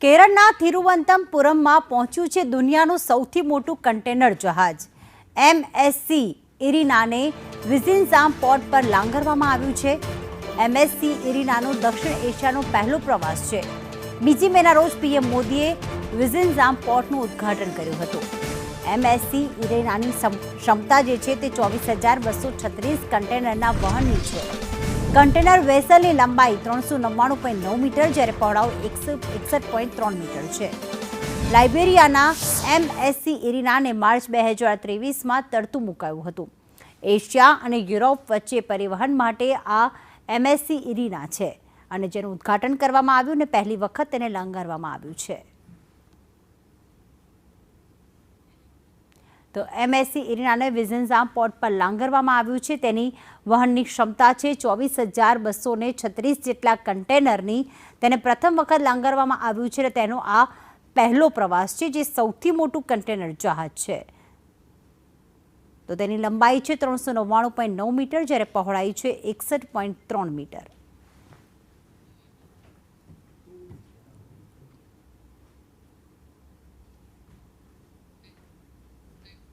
કેરળના તિરુવનંતપુરમમાં પહોંચ્યું છે દુનિયાનું સૌથી મોટું કન્ટેનર જહાજ MSC ઇરિનાને વિઝિન્ઝામ પોર્ટ પર લાંગરવામાં આવ્યું છે. MSC ઇરિનાનો દક્ષિણ એશિયાનો પહેલો પ્રવાસ છે. 2 મેના રોજ PM મોદીએ વિઝિન્ઝામ પોર્ટનું ઉદ્ઘાટન કર્યું હતું. MSC ઇરિનાની ક્ષમતા જે છે તે 24,236 કન્ટેનરના વહનની છે. કન્ટેનર વેસલની લંબાઈ 399.9 મીટર જ્યારે પહોળાઈ 61.3 મીટર છે. લાઇબેરિયાના MSC ઇરિનાને માર્ચ 2023માં તરતું મુકાયું હતું. એશિયા અને યુરોપ વચ્ચે પરિવહન માટે આ MSC ઇરિના છે અને જેનું ઉદ્ઘાટન કરવામાં આવ્યું અને પહેલી વખત તેને લંગારવામાં આવ્યું છે. તો MSC ઇરિનાને વિઝિન્ઝામ પોર્ટ પર લાંગરવામાં આવ્યું છે. તેની વહનની ક્ષમતા છે 24,236 જેટલા કન્ટેનરની. તેને પ્રથમ વખત લાંગરવામાં આવ્યું છે અને તેનો આ પહેલો પ્રવાસ છે જે સૌથી મોટું કન્ટેનર જહાજ છે. તો તેની લંબાઈ છે 399.9 મીટર જ્યારે પહોળાઈ છે 61.3 મીટર.